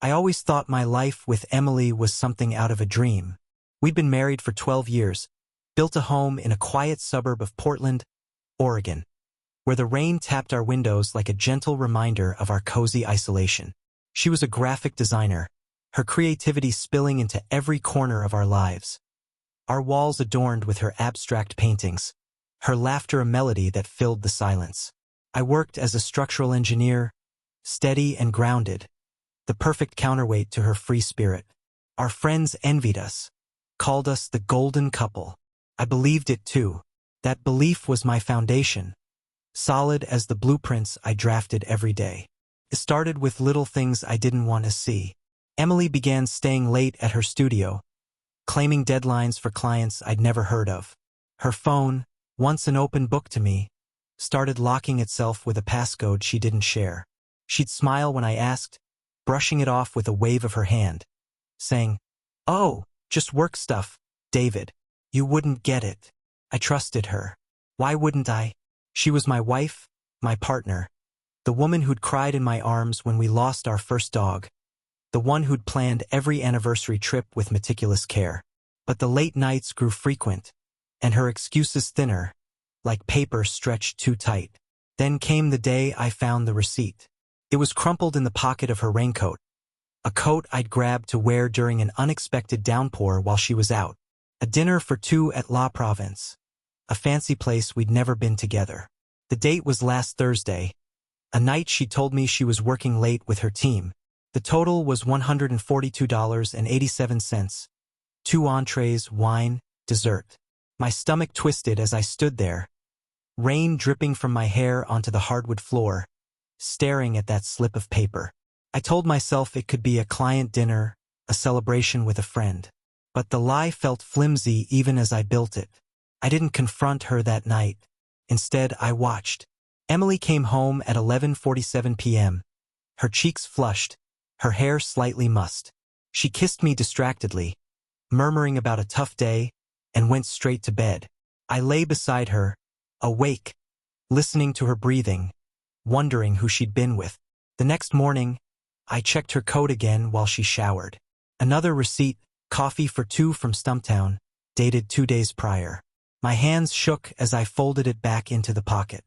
I always thought my life with Emily was something out of a dream. We'd been married for 12 years, built a home in a quiet suburb of Portland, Oregon, where the rain tapped our windows like a gentle reminder of our cozy isolation. She was a graphic designer, her creativity spilling into every corner of our lives. Our walls adorned with her abstract paintings, her laughter a melody that filled the silence. I worked as a structural engineer, steady and grounded, the perfect counterweight to her free spirit. Our friends envied us, called us the golden couple. I believed it too. That belief was my foundation, solid as the blueprints I drafted every day. It started with little things I didn't want to see. Emily began staying late at her studio, claiming deadlines for clients I'd never heard of. Her phone, once an open book to me, started locking itself with a passcode she didn't share. She'd smile when I asked, brushing it off with a wave of her hand, saying, "Oh, just work stuff, David. You wouldn't get it." I trusted her. Why wouldn't I? She was my wife, my partner, the woman who'd cried in my arms when we lost our first dog, the one who'd planned every anniversary trip with meticulous care. But the late nights grew frequent, and her excuses thinner, like paper stretched too tight. Then came the day I found the receipt. It was crumpled in the pocket of her raincoat, a coat I'd grabbed to wear during an unexpected downpour while she was out. A dinner for two at La Provence, a fancy place we'd never been together. The date was last Thursday, a night she told me she was working late with her team. The total was $142.87, 2 entrees, wine, dessert. My stomach twisted as I stood there, rain dripping from my hair onto the hardwood floor, staring at that slip of paper. I told myself it could be a client dinner, a celebration with a friend. But the lie felt flimsy even as I built it. I didn't confront her that night. Instead, I watched. Emily came home at 11:47 p.m., her cheeks flushed, her hair slightly mussed. She kissed me distractedly, murmuring about a tough day, and went straight to bed. I lay beside her, awake, listening to her breathing, wondering who she'd been with. The next morning, I checked her coat again while she showered. Another receipt, coffee for two from Stumptown, dated 2 days prior. My hands shook as I folded it back into the pocket.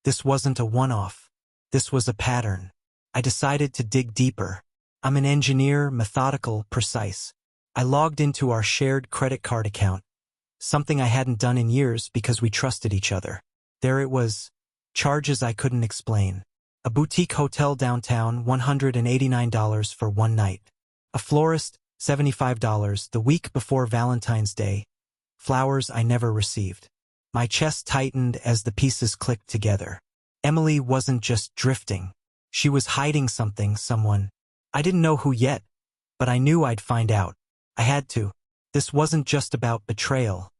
This wasn't a one-off. This was a pattern. I decided to dig deeper. I'm an engineer, methodical, precise. I logged into our shared credit card account, something I hadn't done in years because we trusted each other. There it was, charges I couldn't explain. A boutique hotel downtown, $189 for one night. A florist, $75 the week before Valentine's Day. Flowers I never received. My chest tightened as the pieces clicked together. Emily wasn't just drifting. She was hiding something, someone. I didn't know who yet, but I knew I'd find out. I had to. This wasn't just about betrayal.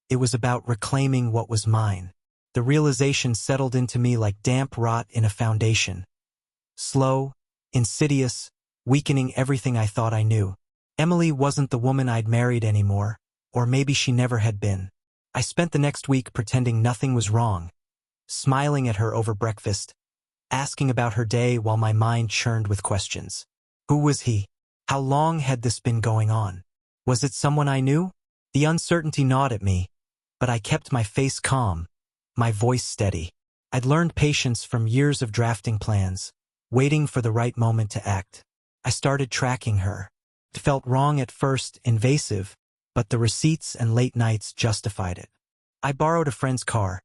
It was about reclaiming what was mine. The realization settled into me like damp rot in a foundation. Slow, insidious, weakening everything I thought I knew. Emily wasn't the woman I'd married anymore, or maybe she never had been. I spent the next week pretending nothing was wrong, smiling at her over breakfast, asking about her day while my mind churned with questions. Who was he? How long had this been going on? Was it someone I knew? The uncertainty gnawed at me, but I kept my face calm, my voice steady. I'd learned patience from years of drafting plans, waiting for the right moment to act. I started tracking her. It felt wrong at first, invasive, but the receipts and late nights justified it. I borrowed a friend's car,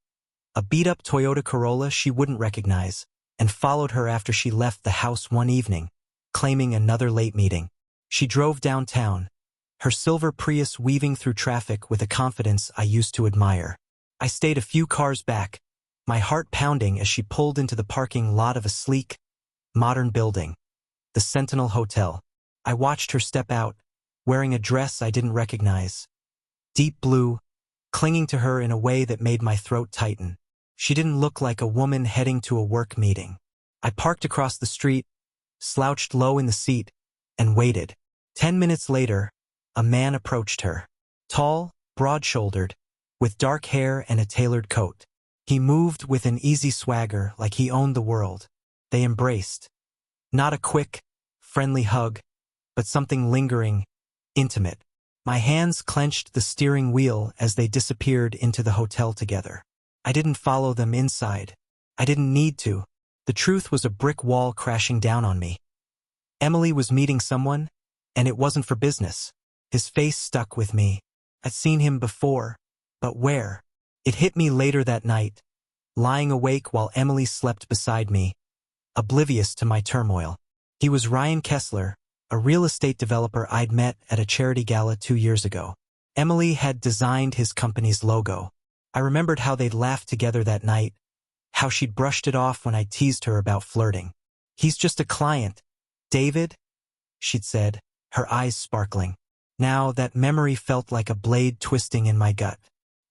a beat-up Toyota Corolla she wouldn't recognize, and followed her after she left the house one evening, claiming another late meeting. She drove downtown, her silver Prius weaving through traffic with a confidence I used to admire. I stayed a few cars back, my heart pounding as she pulled into the parking lot of a sleek, modern building, the Sentinel Hotel. I watched her step out, wearing a dress I didn't recognize. Deep blue, clinging to her in a way that made my throat tighten. She didn't look like a woman heading to a work meeting. I parked across the street, slouched low in the seat, and waited. 10 minutes later, a man approached her. Tall, broad-shouldered, with dark hair and a tailored coat. He moved with an easy swagger like he owned the world. They embraced. Not a quick, friendly hug, but something lingering, intimate. My hands clenched the steering wheel as they disappeared into the hotel together. I didn't follow them inside. I didn't need to. The truth was a brick wall crashing down on me. Emily was meeting someone, and it wasn't for business. His face stuck with me. I'd seen him before, but where? It hit me later that night, lying awake while Emily slept beside me, oblivious to my turmoil. He was Ryan Kessler, a real estate developer I'd met at a charity gala 2 years ago. Emily had designed his company's logo. I remembered how they'd laughed together that night, how she'd brushed it off when I teased her about flirting. "He's just a client, David," she'd said, her eyes sparkling. Now that memory felt like a blade twisting in my gut.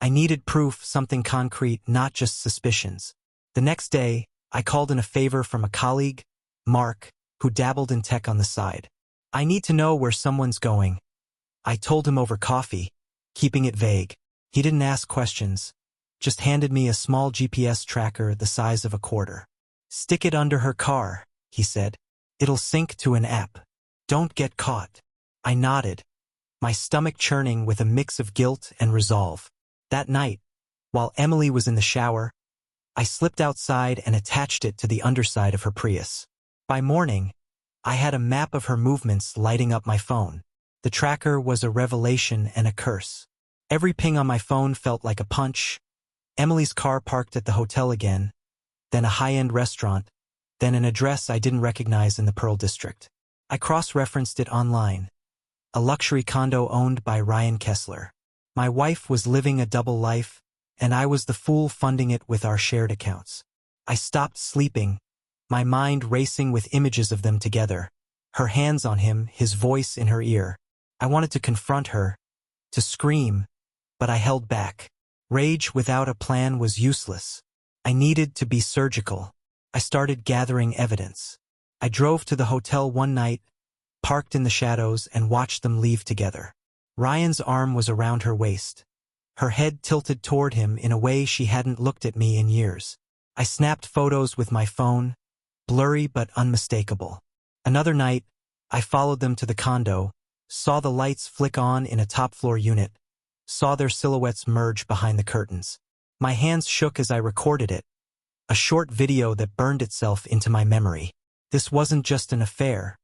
I needed proof, something concrete, not just suspicions. The next day, I called in a favor from a colleague, Mark, who dabbled in tech on the side. "I need to know where someone's going." I told him over coffee, keeping it vague. He didn't ask questions, just handed me a small GPS tracker the size of a quarter. "Stick it under her car," he said. "It'll sync to an app. Don't get caught." I nodded, my stomach churning with a mix of guilt and resolve. That night, while Emily was in the shower, I slipped outside and attached it to the underside of her Prius. By morning, I had a map of her movements lighting up my phone. The tracker was a revelation and a curse. Every ping on my phone felt like a punch. Emily's car parked at the hotel again, then a high-end restaurant, then an address I didn't recognize in the Pearl District. I cross-referenced it online. A luxury condo owned by Ryan Kessler. My wife was living a double life, and I was the fool funding it with our shared accounts. I stopped sleeping, my mind racing with images of them together. Her hands on him, his voice in her ear. I wanted to confront her, to scream, but I held back. Rage without a plan was useless. I needed to be surgical. I started gathering evidence. I drove to the hotel one night, parked in the shadows, and watched them leave together. Ryan's arm was around her waist. Her head tilted toward him in a way she hadn't looked at me in years. I snapped photos with my phone, blurry but unmistakable. Another night, I followed them to the condo, saw the lights flick on in a top-floor unit, saw their silhouettes merge behind the curtains. My hands shook as I recorded it, a short video that burned itself into my memory. This wasn't just an affair.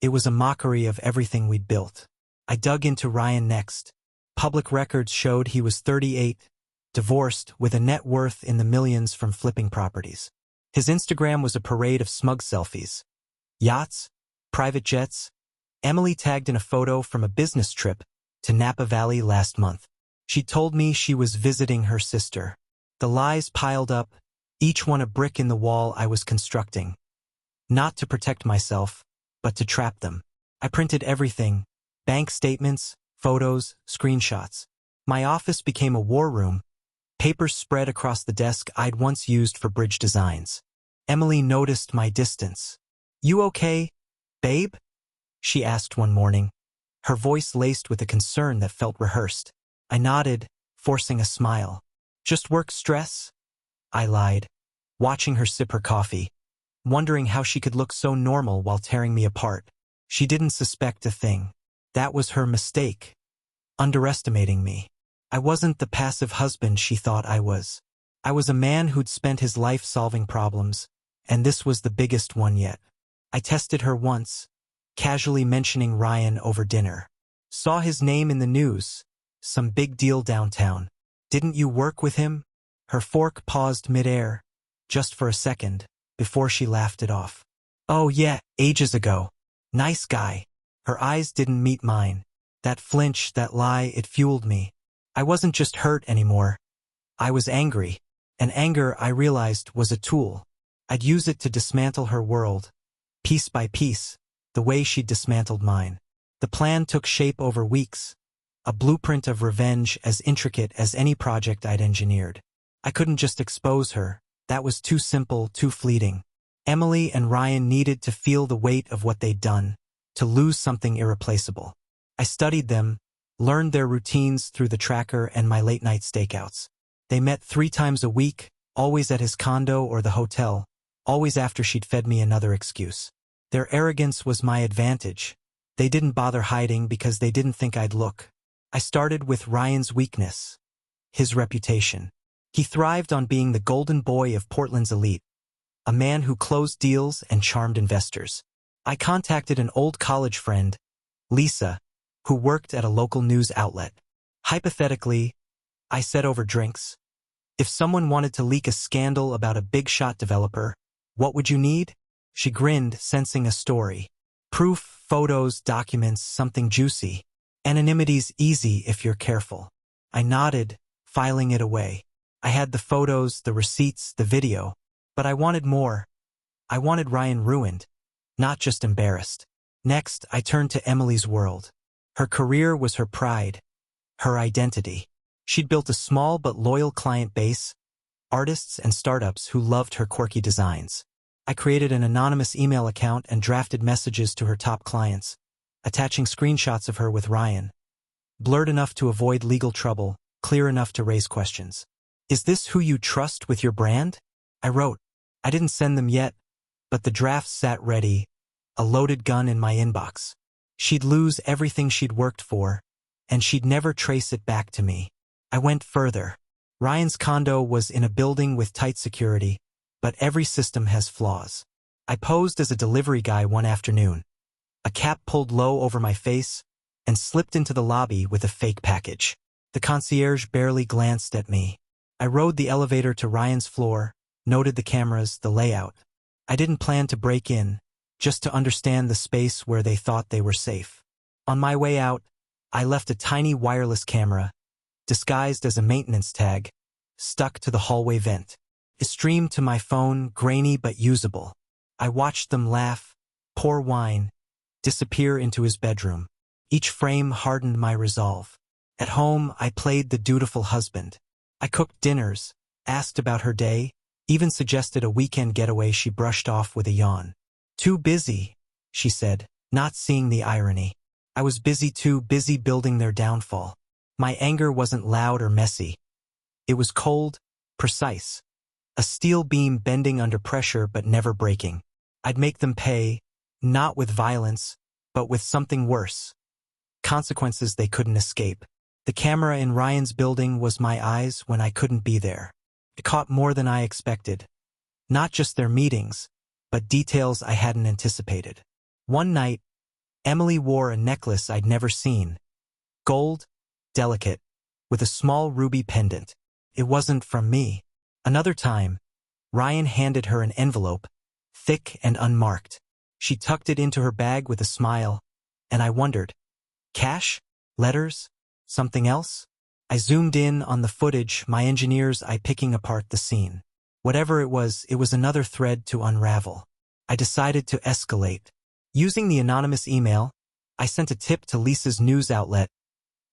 It was a mockery of everything we'd built. I dug into Ryan next. Public records showed he was 38, divorced, with a net worth in the millions from flipping properties. His Instagram was a parade of smug selfies. Yachts, private jets. Emily tagged in a photo from a business trip to Napa Valley last month. She told me she was visiting her sister. The lies piled up, each one a brick in the wall I was constructing. Not to protect myself, but to trap them. I printed everything, bank statements, photos, screenshots. My office became a war room, papers spread across the desk I'd once used for bridge designs. Emily noticed my distance. "You okay, babe?" she asked one morning, her voice laced with a concern that felt rehearsed. I nodded, forcing a smile. "Just work stress?" I lied, watching her sip her coffee, wondering how she could look so normal while tearing me apart. She didn't suspect a thing. That was her mistake, underestimating me. I wasn't the passive husband she thought I was. I was a man who'd spent his life solving problems, and this was the biggest one yet. I tested her once, casually mentioning Ryan over dinner. "Saw his name in the news. Some big deal downtown. Didn't you work with him?" Her fork paused midair, just for a second, before she laughed it off. "Oh yeah, ages ago. Nice guy." Her eyes didn't meet mine. That flinch, that lie, it fueled me. I wasn't just hurt anymore. I was angry. And anger, I realized, was a tool. I'd use it to dismantle her world, piece by piece, the way she'd dismantled mine. The plan took shape over weeks, a blueprint of revenge as intricate as any project I'd engineered. I couldn't just expose her. That was too simple, too fleeting. Emily and Ryan needed to feel the weight of what they'd done, to lose something irreplaceable. I studied them, learned their routines through the tracker and my late-night stakeouts. They met 3 times a week, always at his condo or the hotel, always after she'd fed me another excuse. Their arrogance was my advantage. They didn't bother hiding because they didn't think I'd look. I started with Ryan's weakness, his reputation. He thrived on being the golden boy of Portland's elite, a man who closed deals and charmed investors. I contacted an old college friend, Lisa, who worked at a local news outlet. Hypothetically, I said over drinks, if someone wanted to leak a scandal about a big-shot developer, what would you need? She grinned, sensing a story. Proof, photos, documents, something juicy. Anonymity's easy if you're careful. I nodded, filing it away. I had the photos, the receipts, the video. But I wanted more. I wanted Ryan ruined, not just embarrassed. Next, I turned to Emily's world. Her career was her pride, her identity. She'd built a small but loyal client base, artists and startups who loved her quirky designs. I created an anonymous email account and drafted messages to her top clients, attaching screenshots of her with Ryan. Blurred enough to avoid legal trouble, clear enough to raise questions. Is this who you trust with your brand? I wrote. I didn't send them yet, but the drafts sat ready, a loaded gun in my inbox. She'd lose everything she'd worked for, and she'd never trace it back to me. I went further. Ryan's condo was in a building with tight security, but every system has flaws. I posed as a delivery guy one afternoon, a cap pulled low over my face, and slipped into the lobby with a fake package. The concierge barely glanced at me. I rode the elevator to Ryan's floor, noted the cameras, the layout. I didn't plan to break in, just to understand the space where they thought they were safe. On my way out, I left a tiny wireless camera, disguised as a maintenance tag, stuck to the hallway vent. It streamed to my phone, grainy but usable. I watched them laugh, pour wine, disappear into his bedroom. Each frame hardened my resolve. At home, I played the dutiful husband. I cooked dinners, asked about her day, even suggested a weekend getaway she brushed off with a yawn. Too busy, she said, not seeing the irony. I was busy too, busy building their downfall. My anger wasn't loud or messy. It was cold, precise. A steel beam bending under pressure but never breaking. I'd make them pay, not with violence, but with something worse. Consequences they couldn't escape. The camera in Ryan's building was my eyes when I couldn't be there. It caught more than I expected. Not just their meetings, but details I hadn't anticipated. One night, Emily wore a necklace I'd never seen. Gold, delicate, with a small ruby pendant. It wasn't from me. Another time, Ryan handed her an envelope, thick and unmarked. She tucked it into her bag with a smile, and I wondered, cash? Letters? Something else? I zoomed in on the footage, my engineer's eye picking apart the scene. Whatever it was another thread to unravel. I decided to escalate. Using the anonymous email, I sent a tip to Lisa's news outlet.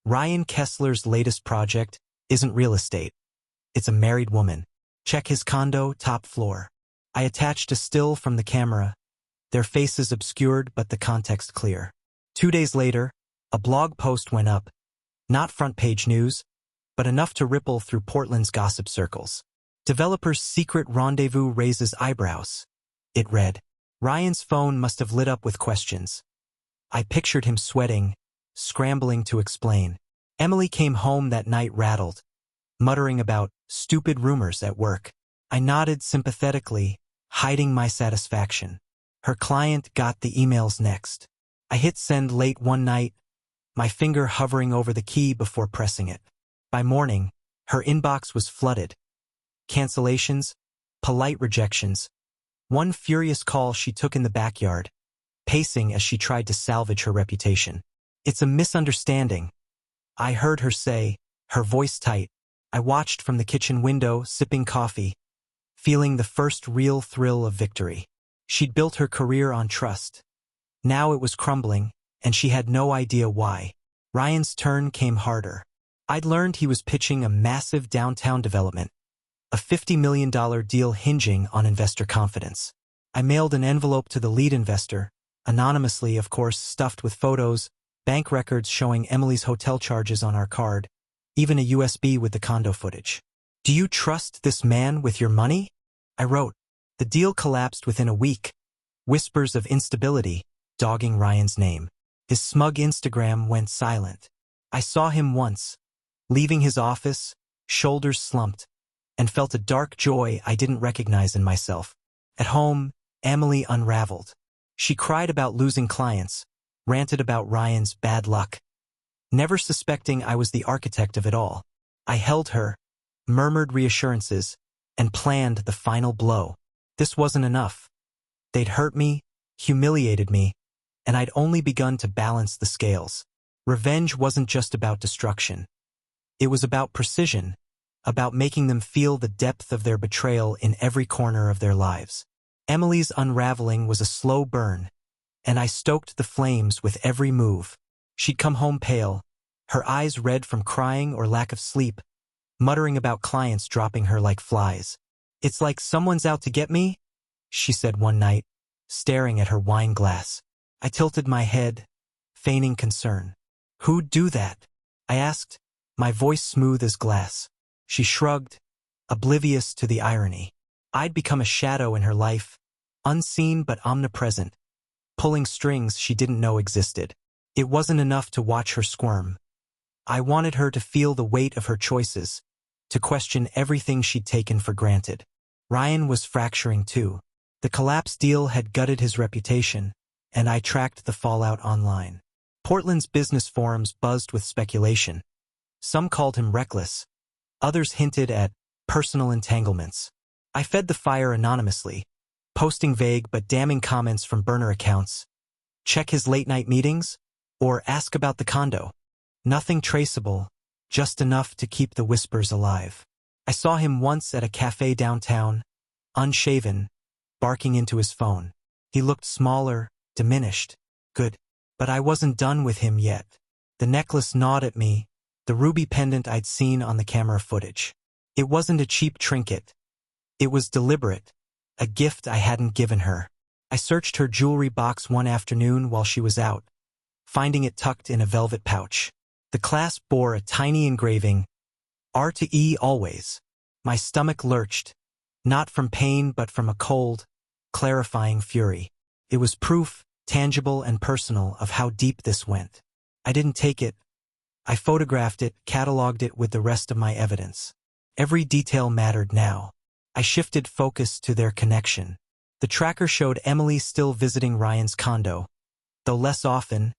Ryan Kessler's latest project isn't real estate. It's a married woman. Check his condo, top floor. I attached a still from the camera, their faces obscured but the context clear. 2 days later, a blog post went up. Not front-page news, but enough to ripple through Portland's gossip circles. Developer's secret rendezvous raises eyebrows. It read. Ryan's phone must have lit up with questions. I pictured him sweating, scrambling to explain. Emily came home that night rattled, muttering about stupid rumors at work. I nodded sympathetically, hiding my satisfaction. Her client got the emails next. I hit send late one night, my finger hovering over the key before pressing it. By morning, her inbox was flooded. Cancellations, polite rejections. One furious call she took in the backyard, pacing as she tried to salvage her reputation. It's a misunderstanding, I heard her say, her voice tight. I watched from the kitchen window, sipping coffee, feeling the first real thrill of victory. She'd built her career on trust. Now it was crumbling, and she had no idea why. Ryan's turn came harder. I'd learned he was pitching a massive downtown development, a $50 million deal hinging on investor confidence. I mailed an envelope to the lead investor, anonymously, of course, stuffed with photos, bank records showing Emily's hotel charges on our card, even a USB with the condo footage. Do you trust this man with your money? I wrote. The deal collapsed within a week. whispers of instability, dogging Ryan's name. His smug Instagram went silent. I saw him once, leaving his office, shoulders slumped, and felt a dark joy I didn't recognize in myself. At home, Emily unraveled. She cried about losing clients, ranted about Ryan's bad luck, never suspecting I was the architect of it all. I held her, murmured reassurances, and planned the final blow. This wasn't enough. They'd hurt me, humiliated me, and I'd only begun to balance the scales. Revenge wasn't just about destruction. It was about precision, about making them feel the depth of their betrayal in every corner of their lives. Emily's unraveling was a slow burn, and I stoked the flames with every move. She'd come home pale, her eyes red from crying or lack of sleep, muttering about clients dropping her like flies. "It's like someone's out to get me," she said one night, staring at her wine glass. I tilted my head, feigning concern. "Who'd do that?" I asked, my voice smooth as glass. She shrugged, oblivious to the irony. I'd become a shadow in her life, unseen but omnipresent, pulling strings she didn't know existed. It wasn't enough to watch her squirm. I wanted her to feel the weight of her choices, to question everything she'd taken for granted. Ryan was fracturing too. The collapse deal had gutted his reputation, and I tracked the fallout online. Portland's business forums buzzed with speculation. Some called him reckless. Others hinted at personal entanglements. I fed the fire anonymously, posting vague but damning comments from burner accounts. Check his late-night meetings, or ask about the condo. Nothing traceable, just enough to keep the whispers alive. I saw him once at a cafe downtown, unshaven, barking into his phone. He looked smaller, diminished. Good. But I wasn't done with him yet. The necklace gnawed at me, the ruby pendant I'd seen on the camera footage. It wasn't a cheap trinket. It was deliberate, a gift I hadn't given her. I searched her jewelry box one afternoon while she was out, finding it tucked in a velvet pouch. The clasp bore a tiny engraving, R to E always. My stomach lurched, not from pain but from a cold, clarifying fury. It was proof, tangible and personal, of how deep this went. I didn't take it. I photographed it, cataloged it with the rest of my evidence. Every detail mattered now. I shifted focus to their connection. The tracker showed Emily still visiting Ryan's condo, though less often,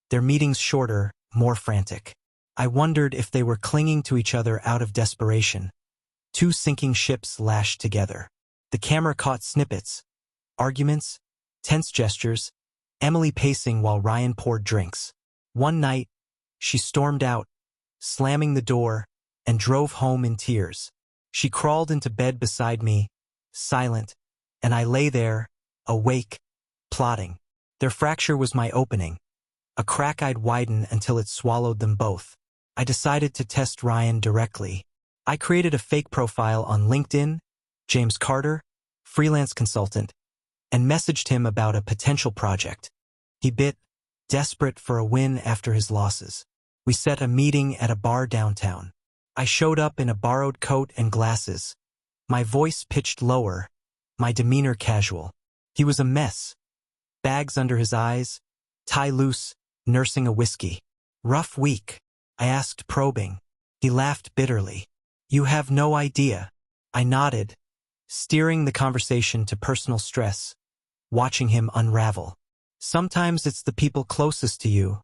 their meetings shorter, more frantic. I wondered if they were clinging to each other out of desperation. Two sinking ships lashed together. The camera caught snippets, arguments, tense gestures, Emily pacing while Ryan poured drinks. One night, she stormed out, slamming the door, and drove home in tears. She crawled into bed beside me, silent, and I lay there, awake, plotting. Their fracture was my opening, a crack I'd widen until it swallowed them both. I decided to test Ryan directly. I created a fake profile on LinkedIn, James Carter, freelance consultant, and messaged him about a potential project. He bit, desperate for a win after his losses. We set a meeting at a bar downtown. I showed up in a borrowed coat and glasses, my voice pitched lower, my demeanor casual. He was a mess. Bags under his eyes, tie loose, nursing a whiskey. "Rough week?" I asked, probing. He laughed bitterly. "You have no idea." I nodded, steering the conversation to personal stress, watching him unravel. "Sometimes it's the people closest to you,"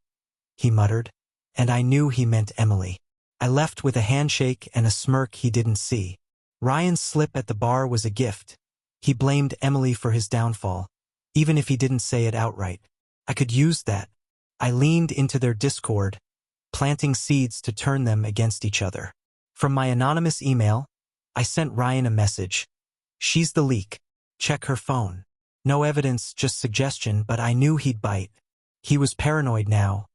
he muttered, and I knew he meant Emily. I left with a handshake and a smirk he didn't see. Ryan's slip at the bar was a gift. He blamed Emily for his downfall, even if he didn't say it outright. I could use that. I leaned into their discord, planting seeds to turn them against each other. From my anonymous email, I sent Ryan a message. "She's the leak. Check her phone." No evidence, just suggestion, but I knew he'd bite. He was paranoid now,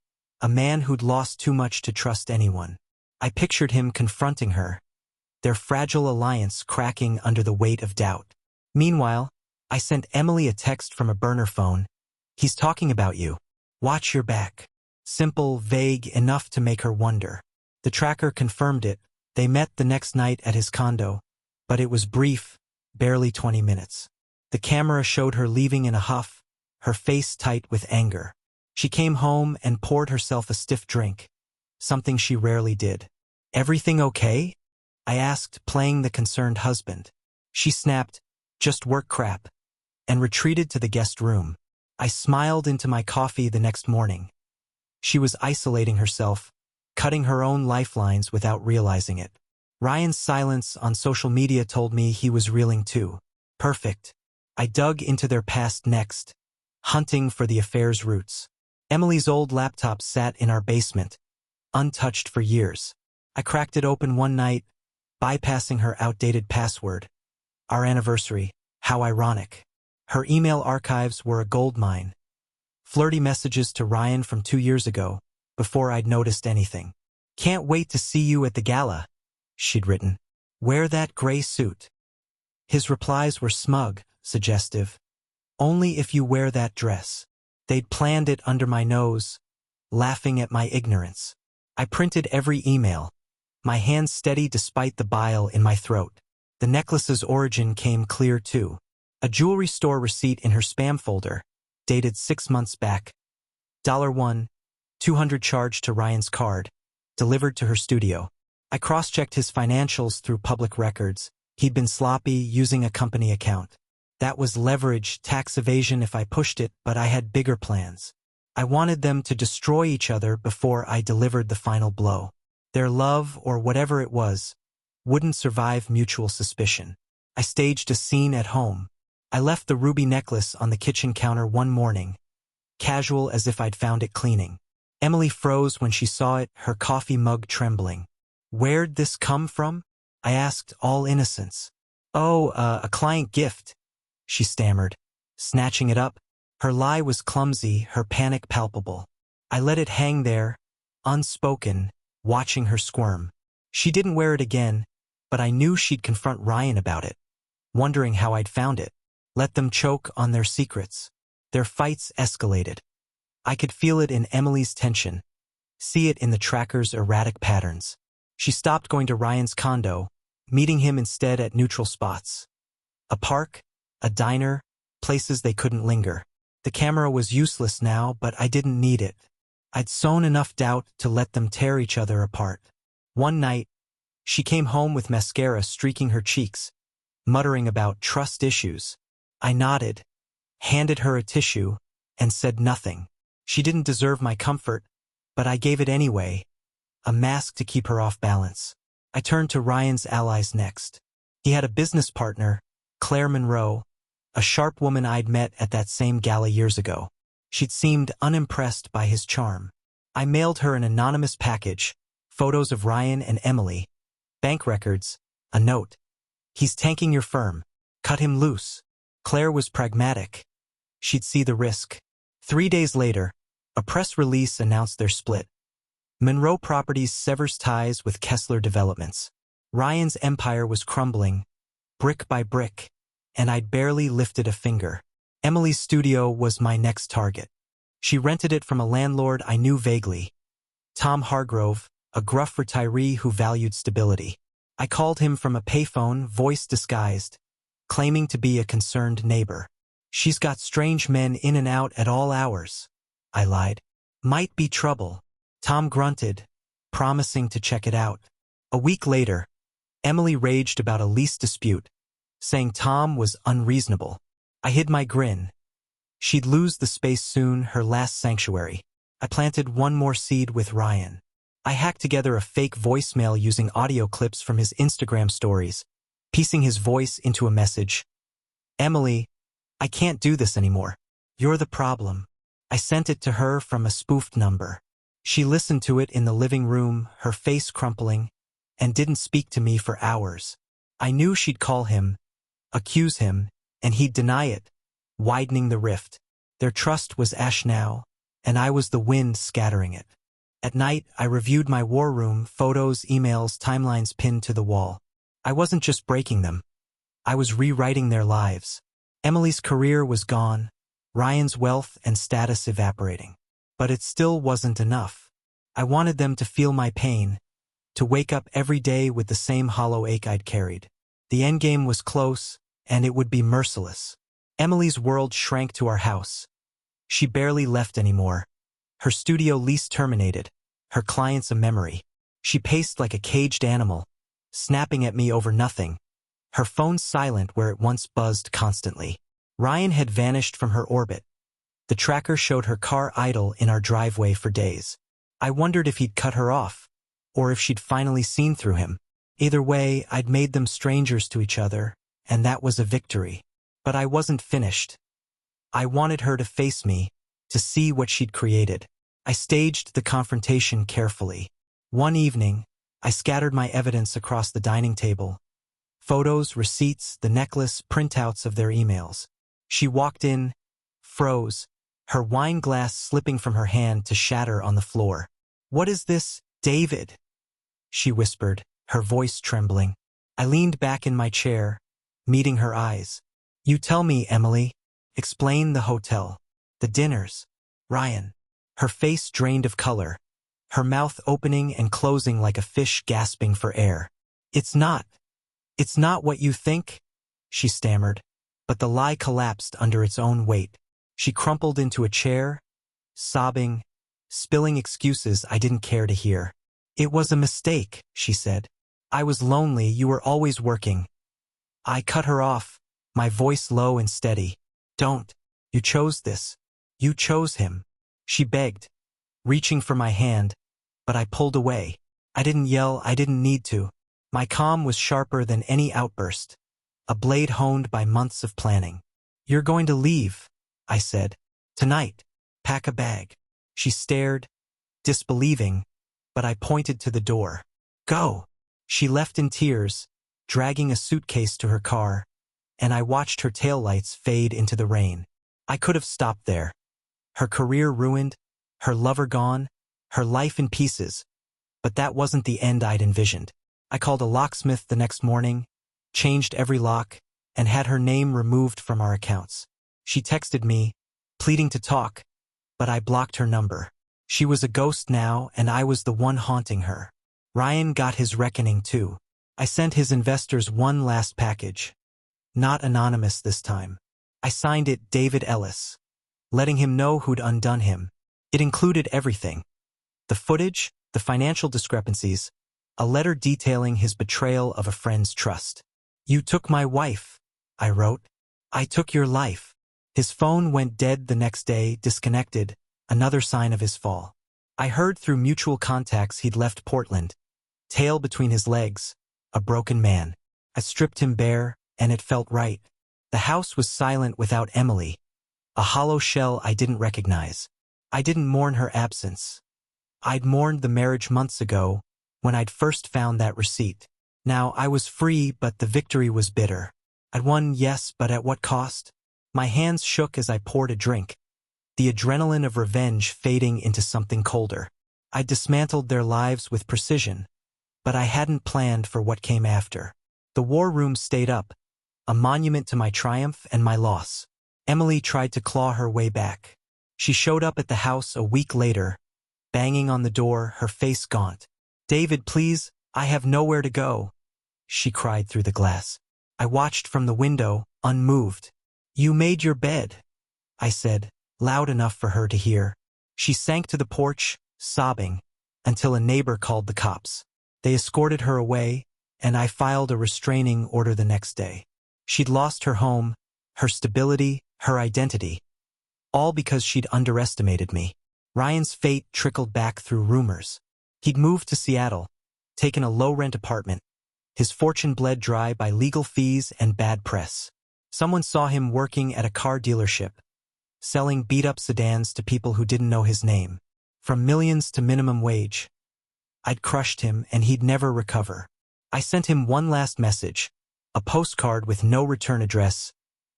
a man who'd lost too much to trust anyone. I pictured him confronting her, their fragile alliance cracking under the weight of doubt. Meanwhile, I sent Emily a text from a burner phone. "He's talking about you. Watch your back." Simple, vague, enough to make her wonder. The tracker confirmed it. They met the next night at his condo, but it was brief, barely 20 minutes. The camera showed her leaving in a huff, her face tight with anger. She came home and poured herself a stiff drink, something she rarely did. "Everything okay?" I asked, playing the concerned husband. She snapped, "Just work crap," and retreated to the guest room. I smiled into my coffee the next morning. She was isolating herself, cutting her own lifelines without realizing it. Ryan's silence on social media told me he was reeling too. Perfect. I dug into their past next, hunting for the affair's roots. Emily's old laptop sat in our basement, untouched for years. I cracked it open one night, bypassing her outdated password. Our anniversary. How ironic. Her email archives were a goldmine. Flirty messages to Ryan from 2 years ago, before I'd noticed anything. "Can't wait to see you at the gala," she'd written. "Wear that gray suit." His replies were smug, suggestive. "Only if you wear that dress." They'd planned it under my nose, laughing at my ignorance. I printed every email, my hands steady despite the bile in my throat. The necklace's origin came clear too. A jewelry store receipt in her spam folder, dated 6 months back. $1, $200 charged to Ryan's card, delivered to her studio. I cross-checked his financials through public records. He'd been sloppy, using a company account. That was leverage, tax evasion if I pushed it, but I had bigger plans. I wanted them to destroy each other before I delivered the final blow. Their love, or whatever it was, wouldn't survive mutual suspicion. I staged a scene at home. I left the ruby necklace on the kitchen counter one morning, casual as if I'd found it cleaning. Emily froze when she saw it, her coffee mug trembling. "Where'd this come from?" I asked, all innocence. "Oh, a client gift," she stammered, snatching it up. Her lie was clumsy, her panic palpable. I let it hang there, unspoken, watching her squirm. She didn't wear it again, but I knew she'd confront Ryan about it, wondering how I'd found it. Let them choke on their secrets. Their fights escalated. I could feel it in Emily's tension, see it in the tracker's erratic patterns. She stopped going to Ryan's condo, meeting him instead at neutral spots. A park, a diner, places they couldn't linger. The camera was useless now, but I didn't need it. I'd sown enough doubt to let them tear each other apart. One night, she came home with mascara streaking her cheeks, muttering about trust issues. I nodded, handed her a tissue, and said nothing. She didn't deserve my comfort, but I gave it anyway, a mask to keep her off balance. I turned to Ryan's allies next. He had a business partner, Claire Monroe, a sharp woman I'd met at that same gala years ago. She'd seemed unimpressed by his charm. I mailed her an anonymous package, photos of Ryan and Emily, bank records, a note. "He's tanking your firm. Cut him loose." Claire was pragmatic. She'd see the risk. 3 days later, a press release announced their split. Monroe Properties severs ties with Kessler Developments. Ryan's empire was crumbling, brick by brick, and I'd barely lifted a finger. Emily's studio was my next target. She rented it from a landlord I knew vaguely, Tom Hargrove, a gruff retiree who valued stability. I called him from a payphone, voice disguised, claiming to be a concerned neighbor. "She's got strange men in and out at all hours," I lied. "Might be trouble." Tom grunted, promising to check it out. A week later, Emily raged about a lease dispute, saying Tom was unreasonable. I hid my grin. She'd lose the space soon, her last sanctuary. I planted one more seed with Ryan. I hacked together a fake voicemail using audio clips from his Instagram stories, piecing his voice into a message. "Emily, I can't do this anymore. You're the problem." I sent it to her from a spoofed number. She listened to it in the living room, her face crumpling, and didn't speak to me for hours. I knew she'd call him, accuse him, and he'd deny it, widening the rift. Their trust was ash now, and I was the wind scattering it. At night, I reviewed my war room, photos, emails, timelines pinned to the wall. I wasn't just breaking them. I was rewriting their lives. Emily's career was gone, Ryan's wealth and status evaporating. But it still wasn't enough. I wanted them to feel my pain, to wake up every day with the same hollow ache I'd carried. The endgame was close, and it would be merciless. Emily's world shrank to our house, She barely left anymore. Her studio lease terminated. Her clients a memory. She paced like a caged animal, snapping at me over nothing. Her phone silent where it once buzzed constantly. Ryan had vanished from her orbit. The tracker showed her car idle in our driveway for days. I wondered if he'd cut her off, or if she'd finally seen through him. Either way, I'd made them strangers to each other, and that was a victory. But I wasn't finished. I wanted her to face me, to see what she'd created. I staged the confrontation carefully. One evening, I scattered my evidence across the dining table. Photos, receipts, the necklace, printouts of their emails. She walked in, froze, her wine glass slipping from her hand to shatter on the floor. "What is this, David?" she whispered, her voice trembling. I leaned back in my chair, meeting her eyes. "You tell me, Emily. Explain the hotel. The dinners. Ryan." Her face drained of color, her mouth opening and closing like a fish gasping for air. It's not what you think," she stammered, but the lie collapsed under its own weight. She crumpled into a chair, sobbing, spilling excuses I didn't care to hear. "It was a mistake," she said. "I was lonely, you were always working." I cut her off, my voice low and steady. "Don't. You chose this. You chose him," she begged, reaching for my hand, but I pulled away. I didn't yell, I didn't need to. My calm was sharper than any outburst, a blade honed by months of planning. "You're going to leave," I said. "Tonight. Pack a bag." She stared, disbelieving, but I pointed to the door. "Go." She left in tears, dragging a suitcase to her car, and I watched her taillights fade into the rain. I could have stopped there. Her career ruined, her lover gone, her life in pieces, but that wasn't the end I'd envisioned. I called a locksmith the next morning, changed every lock, and had her name removed from our accounts. She texted me, pleading to talk, but I blocked her number. She was a ghost now, and I was the one haunting her. Ryan got his reckoning too. I sent his investors one last package. Not anonymous this time. I signed it David Ellis, letting him know who'd undone him. It included everything. The footage, the financial discrepancies, a letter detailing his betrayal of a friend's trust. "You took my wife," I wrote. "I took your life." His phone went dead the next day, disconnected, another sign of his fall. I heard through mutual contacts he'd left Portland, tail between his legs, a broken man. I stripped him bare, and it felt right. The house was silent without Emily, a hollow shell I didn't recognize. I didn't mourn her absence. I'd mourned the marriage months ago, when I'd first found that receipt. Now I was free, but the victory was bitter. I'd won, yes, but at what cost? My hands shook as I poured a drink, the adrenaline of revenge fading into something colder. I dismantled their lives with precision, but I hadn't planned for what came after. The war room stayed up, a monument to my triumph and my loss. Emily tried to claw her way back. She showed up at the house a week later, banging on the door, her face gaunt. "David, please, I have nowhere to go," she cried through the glass. I watched from the window, unmoved. "You made your bed," I said, loud enough for her to hear. She sank to the porch, sobbing, until a neighbor called the cops. They escorted her away, and I filed a restraining order the next day. She'd lost her home, her stability, her identity, all because she'd underestimated me. Ryan's fate trickled back through rumors. He'd moved to Seattle, taken a low-rent apartment. His fortune bled dry by legal fees and bad press. Someone saw him working at a car dealership, selling beat-up sedans to people who didn't know his name. From millions to minimum wage. I'd crushed him, and he'd never recover. I sent him one last message, a postcard with no return address.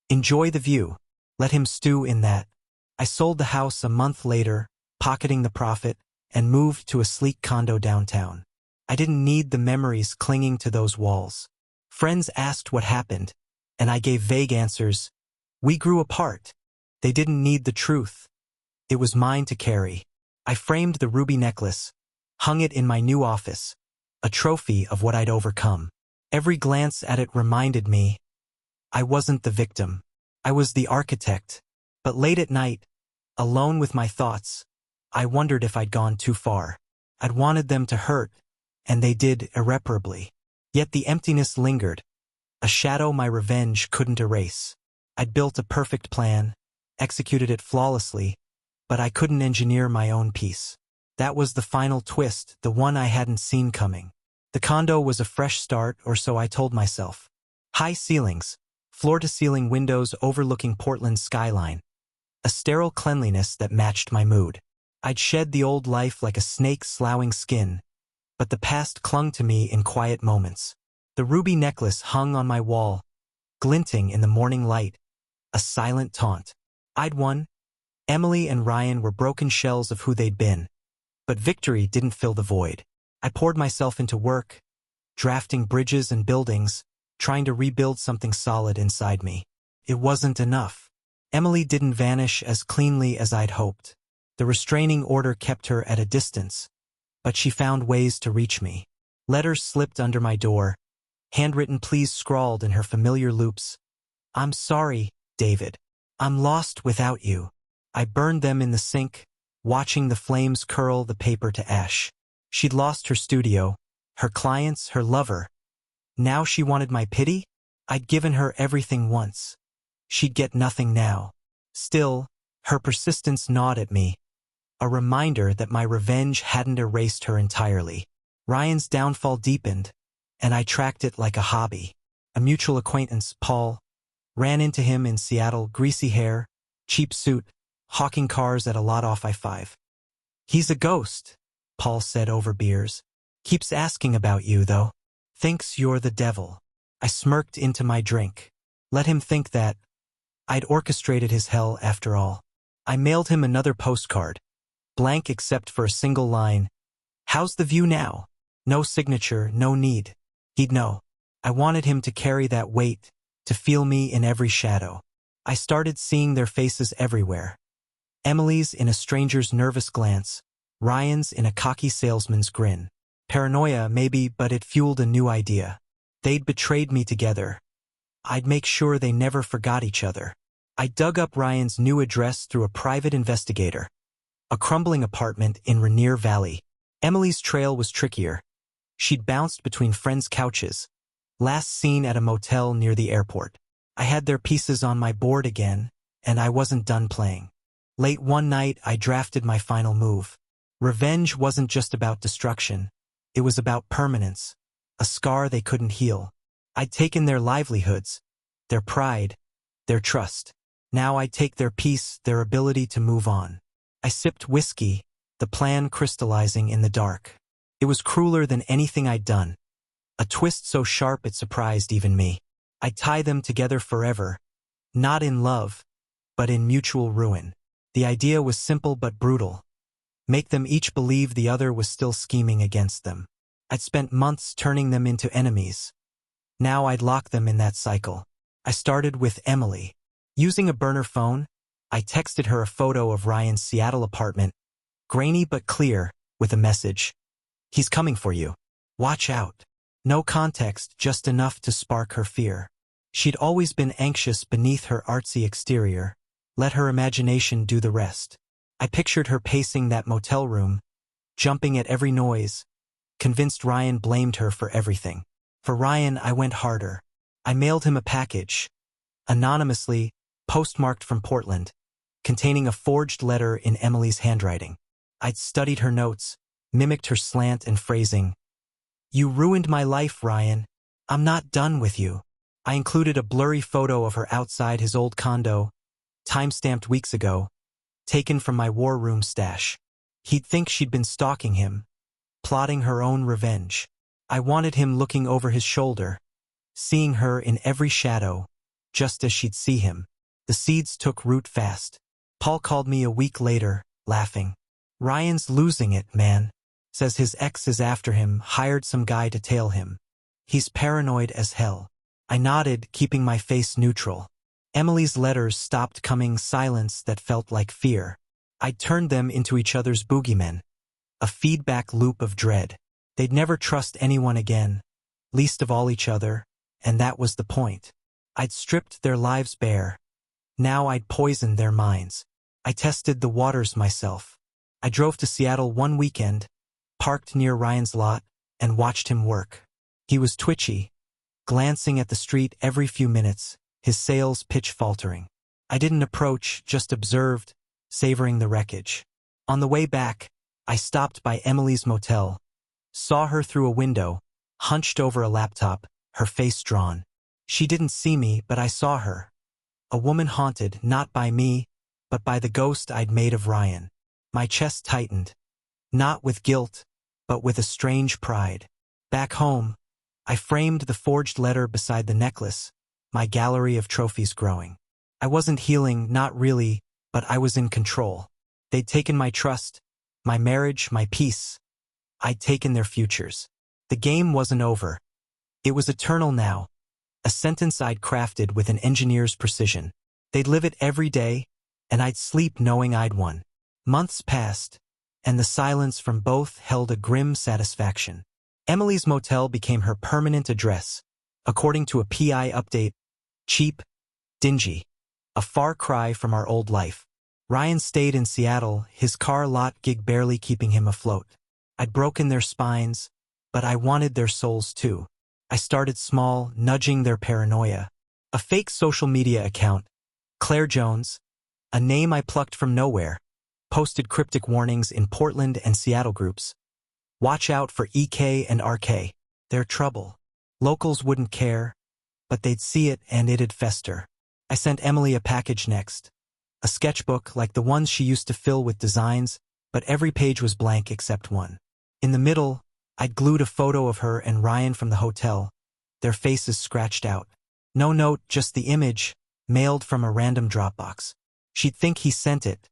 "Enjoy the view. Let him stew in that." I sold the house a month later, pocketing the profit, and moved to a sleek condo downtown. I didn't need the memories clinging to those walls. Friends asked what happened, and I gave vague answers. We grew apart. They didn't need the truth. It was mine to carry. I framed the ruby necklace, hung it in my new office, a trophy of what I'd overcome. Every glance at it reminded me, I wasn't the victim. I was the architect. But late at night, Alone with my thoughts, I wondered if I'd gone too far. I'd wanted them to hurt, and they did irreparably. Yet the emptiness lingered, a shadow my revenge couldn't erase. I'd built a perfect plan, executed it flawlessly, but I couldn't engineer my own peace. That was the final twist, the one I hadn't seen coming. The condo was a fresh start, or so I told myself. High ceilings, floor-to-ceiling windows overlooking Portland's skyline. A sterile cleanliness that matched my mood. I'd shed the old life like a snake sloughing skin, but the past clung to me in quiet moments. The ruby necklace hung on my wall, glinting in the morning light, a silent taunt. I'd won. Emily and Ryan were broken shells of who they'd been, but victory didn't fill the void. I poured myself into work, drafting bridges and buildings, trying to rebuild something solid inside me. It wasn't enough. Emily didn't vanish as cleanly as I'd hoped. The restraining order kept her at a distance, but she found ways to reach me. Letters slipped under my door, handwritten pleas scrawled in her familiar loops. "I'm sorry, David. I'm lost without you." I burned them in the sink, watching the flames curl the paper to ash. She'd lost her studio, her clients, her lover. Now she wanted my pity? I'd given her everything once. She'd get nothing now. Still, her persistence gnawed at me, a reminder that my revenge hadn't erased her entirely. Ryan's downfall deepened, and I tracked it like a hobby. A mutual acquaintance, Paul, ran into him in Seattle, greasy hair, cheap suit, hawking cars at a lot off I-5. "He's a ghost," Paul said over beers. "Keeps asking about you, though. Thinks you're the devil." I smirked into my drink. Let him think that. I'd orchestrated his hell after all. I mailed him another postcard, blank except for a single line. "How's the view now?" No signature, no need. He'd know. I wanted him to carry that weight, to feel me in every shadow. I started seeing their faces everywhere. Emily's in a stranger's nervous glance, Ryan's in a cocky salesman's grin. Paranoia, maybe, but it fueled a new idea. They'd betrayed me together. I'd make sure they never forgot each other. I dug up Ryan's new address through a private investigator. A crumbling apartment in Rainier Valley. Emily's trail was trickier. She'd bounced between friends' couches, last seen at a motel near the airport. I had their pieces on my board again, and I wasn't done playing. Late one night, I drafted my final move. Revenge wasn't just about destruction. It was about permanence, a scar they couldn't heal. I'd taken their livelihoods, their pride, their trust. Now I'd take their peace, their ability to move on. I sipped whiskey, the plan crystallizing in the dark. It was crueler than anything I'd done. A twist so sharp it surprised even me. I'd tie them together forever, not in love, but in mutual ruin. The idea was simple but brutal. Make them each believe the other was still scheming against them. I'd spent months turning them into enemies. Now I'd lock them in that cycle. I started with Emily. Using a burner phone, I texted her a photo of Ryan's Seattle apartment, grainy but clear, with a message. "He's coming for you. Watch out." No context, just enough to spark her fear. She'd always been anxious beneath her artsy exterior. Let her imagination do the rest. I pictured her pacing that motel room, jumping at every noise, convinced Ryan blamed her for everything. For Ryan, I went harder. I mailed him a package, anonymously, postmarked from Portland, containing a forged letter in Emily's handwriting. I'd studied her notes, mimicked her slant and phrasing. "You ruined my life, Ryan. I'm not done with you." I included a blurry photo of her outside his old condo, time-stamped weeks ago, taken from my war room stash. He'd think she'd been stalking him, plotting her own revenge. I wanted him looking over his shoulder, seeing her in every shadow, just as she'd see him. The seeds took root fast. Paul called me a week later, laughing. "Ryan's losing it, man. Says his ex is after him, hired some guy to tail him. He's paranoid as hell." I nodded, keeping my face neutral. Emily's letters stopped coming, silence that felt like fear. I turned them into each other's boogeymen, a feedback loop of dread. They'd never trust anyone again, least of all each other, and that was the point. I'd stripped their lives bare. Now I'd poisoned their minds. I tested the waters myself. I drove to Seattle one weekend, parked near Ryan's lot, and watched him work. He was twitchy, glancing at the street every few minutes, his sales pitch faltering. I didn't approach, just observed, savoring the wreckage. On the way back, I stopped by Emily's motel, saw her through a window, hunched over a laptop, her face drawn. She didn't see me, but I saw her. A woman haunted, not by me, but by the ghost I'd made of Ryan. My chest tightened, not with guilt, but with a strange pride. Back home, I framed the forged letter beside the necklace, my gallery of trophies growing. I wasn't healing, not really, but I was in control. They'd taken my trust, my marriage, my peace. I'd taken their futures. The game wasn't over. It was eternal now, a sentence I'd crafted with an engineer's precision. They'd live it every day, and I'd sleep knowing I'd won. Months passed, and the silence from both held a grim satisfaction. Emily's motel became her permanent address, according to a PI update, cheap, dingy, a far cry from our old life. Ryan stayed in Seattle, his car lot gig barely keeping him afloat. I'd broken their spines, but I wanted their souls too. I started small, nudging their paranoia. A fake social media account, Claire Jones, a name I plucked from nowhere, posted cryptic warnings in Portland and Seattle groups. Watch out for EK and RK. They're trouble. Locals wouldn't care, but they'd see it and it'd fester. I sent Emily a package next. A sketchbook like the ones she used to fill with designs, but every page was blank except one. In the middle, I'd glued a photo of her and Ryan from the hotel, their faces scratched out. No note, just the image, mailed from a random Dropbox. She'd think he sent it.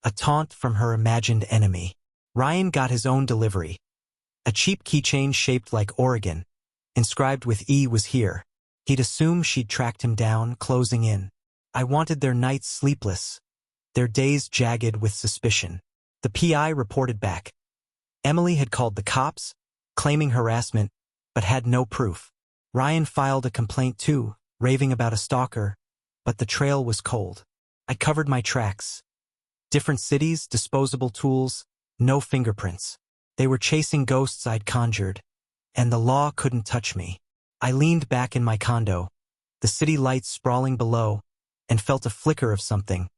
A taunt from her imagined enemy. Ryan got his own delivery. A cheap keychain shaped like Oregon, inscribed with E was here. He'd assume she'd tracked him down, closing in. I wanted their nights sleepless, their days jagged with suspicion. The PI reported back. Emily had called the cops, claiming harassment, but had no proof. Ryan filed a complaint too, raving about a stalker, but the trail was cold. I covered my tracks. Different cities, disposable tools, no fingerprints. They were chasing ghosts I'd conjured, and the law couldn't touch me. I leaned back in my condo, the city lights sprawling below, and felt a flicker of something.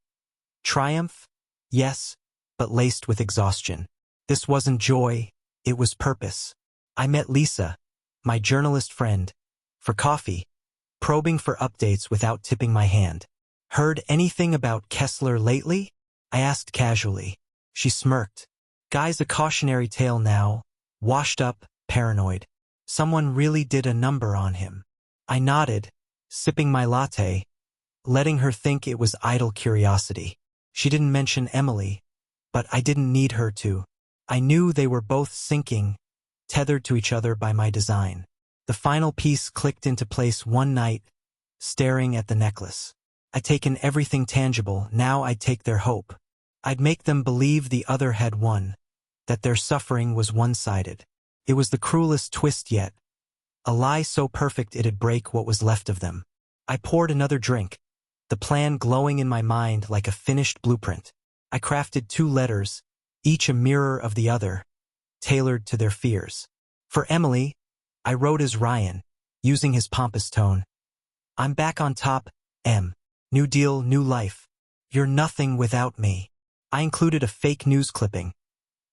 Triumph? Yes, but laced with exhaustion. This wasn't joy, it was purpose. I met Lisa, my journalist friend, for coffee, probing for updates without tipping my hand. Heard anything about Kessler lately? I asked casually. She smirked. Guy's a cautionary tale now, washed up, paranoid. Someone really did a number on him. I nodded, sipping my latte, letting her think it was idle curiosity. She didn't mention Emily, but I didn't need her to. I knew they were both sinking, tethered to each other by my design. The final piece clicked into place one night, staring at the necklace. I'd taken everything tangible, now I'd take their hope. I'd make them believe the other had won, that their suffering was one-sided. It was the cruelest twist yet, a lie so perfect it'd break what was left of them. I poured another drink, the plan glowing in my mind like a finished blueprint. I crafted 2 letters, each a mirror of the other, tailored to their fears. For Emily, I wrote as Ryan, using his pompous tone. I'm back on top, M. New deal, new life. You're nothing without me. I included a fake news clipping,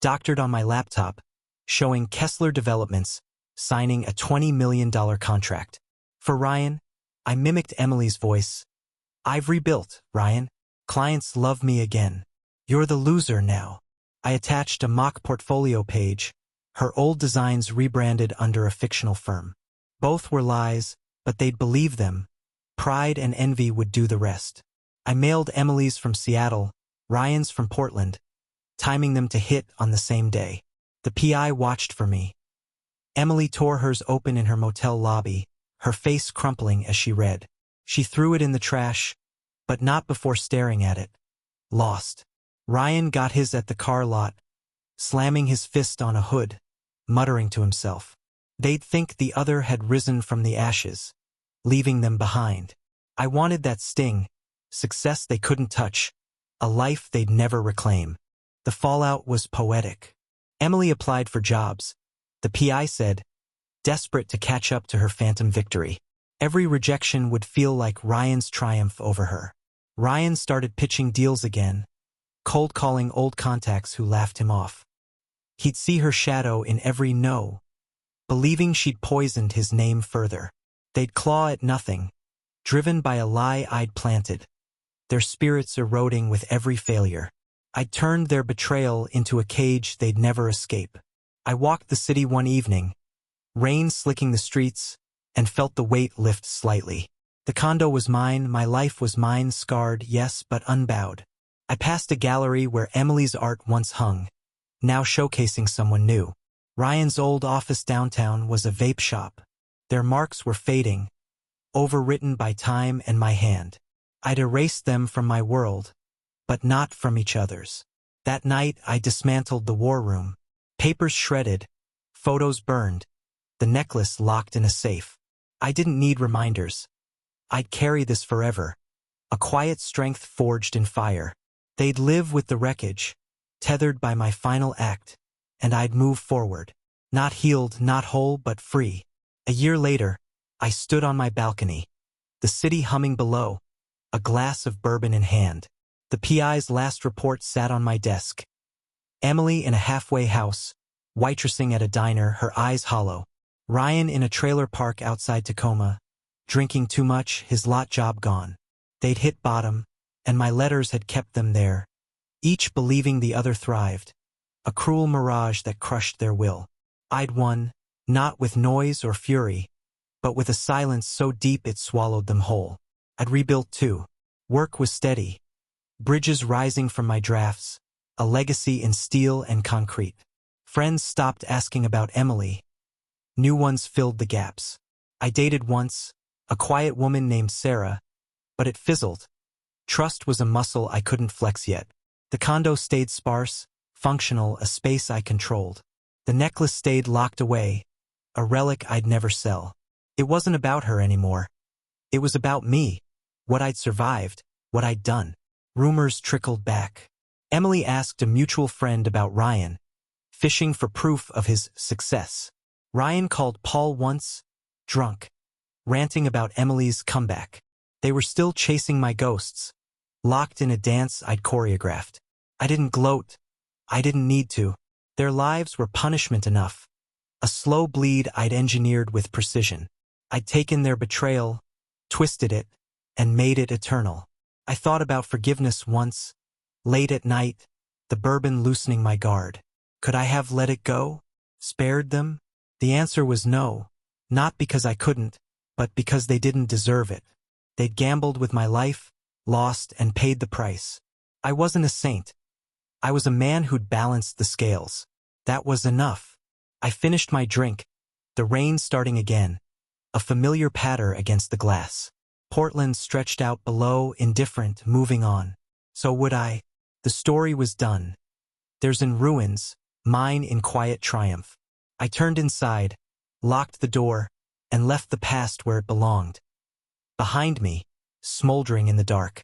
doctored on my laptop, showing Kessler Developments signing a $20 million contract. For Ryan, I mimicked Emily's voice. I've rebuilt, Ryan. Clients love me again. You're the loser now. I attached a mock portfolio page, her old designs rebranded under a fictional firm. Both were lies, but they'd believe them. Pride and envy would do the rest. I mailed Emily's from Seattle, Ryan's from Portland, timing them to hit on the same day. The PI watched for me. Emily tore hers open in her motel lobby, her face crumpling as she read. She threw it in the trash, but not before staring at it. Lost. Ryan got his at the car lot, slamming his fist on a hood, muttering to himself. They'd think the other had risen from the ashes, leaving them behind. I wanted that sting, success they couldn't touch, a life they'd never reclaim. The fallout was poetic. Emily applied for jobs. The PI said, desperate to catch up to her phantom victory. Every rejection would feel like Ryan's triumph over her. Ryan started pitching deals again, cold calling old contacts who laughed him off. He'd see her shadow in every no, believing she'd poisoned his name further. They'd claw at nothing, driven by a lie I'd planted, their spirits eroding with every failure. I'd turned their betrayal into a cage they'd never escape. I walked the city one evening, rain slicking the streets, and felt the weight lift slightly. The condo was mine, my life was mine, scarred, yes, but unbowed. I passed a gallery where Emily's art once hung, now showcasing someone new. Ryan's old office downtown was a vape shop. Their marks were fading, overwritten by time and my hand. I'd erased them from my world, but not from each other's. That night I dismantled the war room. Papers shredded, photos burned, the necklace locked in a safe. I didn't need reminders. I'd carry this forever, a quiet strength forged in fire. They'd live with the wreckage, tethered by my final act, and I'd move forward. Not healed, not whole, but free. A year later, I stood on my balcony, the city humming below, a glass of bourbon in hand. The PI's last report sat on my desk. Emily in a halfway house, waitressing at a diner, her eyes hollow. Ryan in a trailer park outside Tacoma, drinking too much, his lot job gone. They'd hit bottom, and my letters had kept them there, each believing the other thrived, a cruel mirage that crushed their will. I'd won, not with noise or fury, but with a silence so deep it swallowed them whole. I'd rebuilt too. Work was steady, bridges rising from my drafts, a legacy in steel and concrete. Friends stopped asking about Emily. New ones filled the gaps. I dated once, a quiet woman named Sarah, but it fizzled. Trust was a muscle I couldn't flex yet. The condo stayed sparse, functional, a space I controlled. The necklace stayed locked away, a relic I'd never sell. It wasn't about her anymore. It was about me, what I'd survived, what I'd done. Rumors trickled back. Emily asked a mutual friend about Ryan, fishing for proof of his success. Ryan called Paul once, drunk, ranting about Emily's comeback. They were still chasing my ghosts, locked in a dance I'd choreographed. I didn't gloat. I didn't need to. Their lives were punishment enough, a slow bleed I'd engineered with precision. I'd taken their betrayal, twisted it, and made it eternal. I thought about forgiveness once, late at night, the bourbon loosening my guard. Could I have let it go? Spared them? The answer was no, not because I couldn't, but because they didn't deserve it. They'd gambled with my life, lost, and paid the price. I wasn't a saint. I was a man who'd balanced the scales. That was enough. I finished my drink, the rain starting again, a familiar patter against the glass. Portland stretched out below, indifferent, moving on. So would I. The story was done. Theirs in ruins, mine in quiet triumph. I turned inside, locked the door, and left the past where it belonged. Behind me, smoldering in the dark.